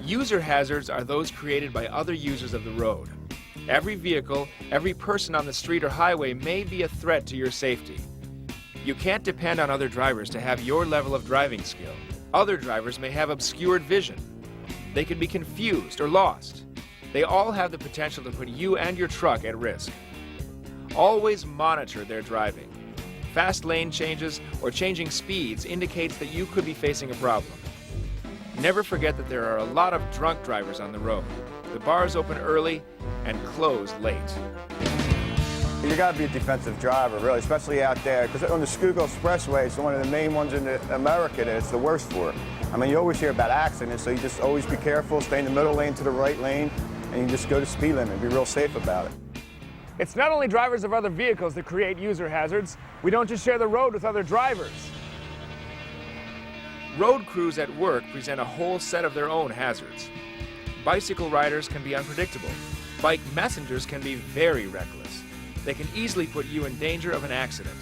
User hazards are those created by other users of the road. Every vehicle, every person on the street or highway may be a threat to your safety. You can't depend on other drivers to have your level of driving skill. Other drivers may have obscured vision. They can be confused or lost. They all have the potential to put you and your truck at risk. Always monitor their driving. Fast lane changes or changing speeds indicates that you could be facing a problem. Never forget that there are a lot of drunk drivers on the road. The bars open early and close late. You got to be a defensive driver, really, especially out there, because on the Schuylkill Expressway, it's one of the main ones in America that it's the worst for. I mean, you always hear about accidents, so you just always be careful, stay in the middle lane to the right lane, and you just go to speed limit and be real safe about it. It's not only drivers of other vehicles that create user hazards. We don't just share the road with other drivers. Road crews at work present a whole set of their own hazards. Bicycle riders can be unpredictable. Bike messengers can be very reckless. They can easily put you in danger of an accident.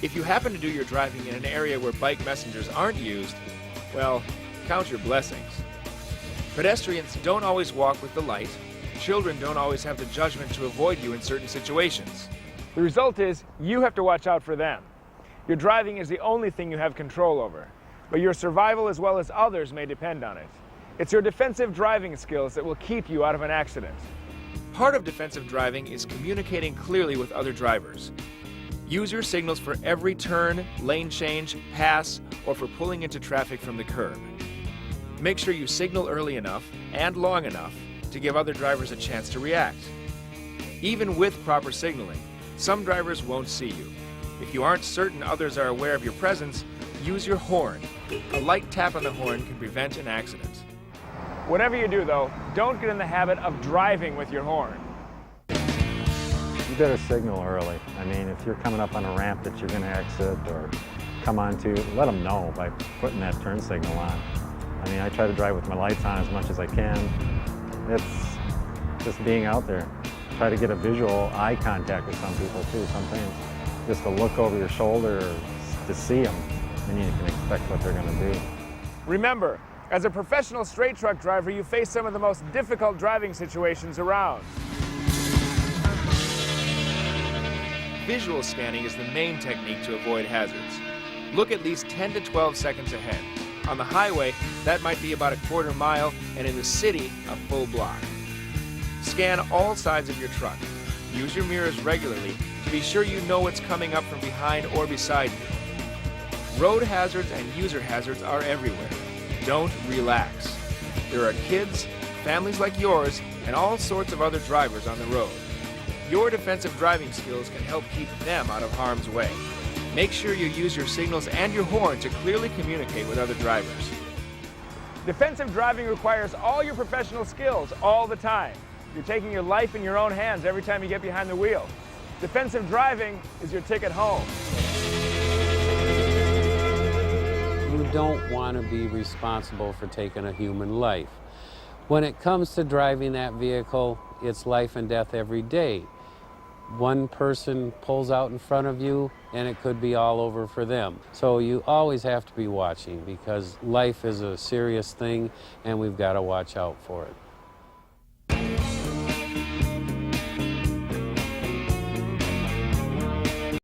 If you happen to do your driving in an area where bike messengers aren't used, well, count your blessings. Pedestrians don't always walk with the light. Children don't always have the judgment to avoid you in certain situations. The result is you have to watch out for them. Your driving is the only thing you have control over, but your survival as well as others may depend on it. It's your defensive driving skills that will keep you out of an accident. Part of defensive driving is communicating clearly with other drivers. Use your signals for every turn, lane change, pass, or for pulling into traffic from the curb. Make sure you signal early enough and long enough to give other drivers a chance to react. Even with proper signaling, some drivers won't see you. If you aren't certain others are aware of your presence, use your horn. A light tap on the horn can prevent an accident. Whatever you do, though, don't get in the habit of driving with your horn. You better signal early. I mean, if you're coming up on a ramp that you're going to exit or come onto, let them know by putting that turn signal on. I mean, I try to drive with my lights on as much as I can. It's just being out there. Try to get a visual eye contact with some people, too. Sometimes just to look over your shoulder to see them, then you can expect what they're going to do. Remember, as a professional straight truck driver, you face some of the most difficult driving situations around. Visual scanning is the main technique to avoid hazards. Look at least 10 to 12 seconds ahead. On the highway, that might be about a quarter mile, and in the city, a full block. Scan all sides of your truck. Use your mirrors regularly to be sure you know what's coming up from behind or beside you. Road hazards and user hazards are everywhere. Don't relax. There are kids, families like yours, and all sorts of other drivers on the road. Your defensive driving skills can help keep them out of harm's way. Make sure you use your signals and your horn to clearly communicate with other drivers. Defensive driving requires all your professional skills all the time. You're taking your life in your own hands every time you get behind the wheel. Defensive driving is your ticket home. You don't want to be responsible for taking a human life. When it comes to driving that vehicle, it's life and death every day. One person pulls out in front of you and it could be all over for them. So you always have to be watching because life is a serious thing and we've got to watch out for it.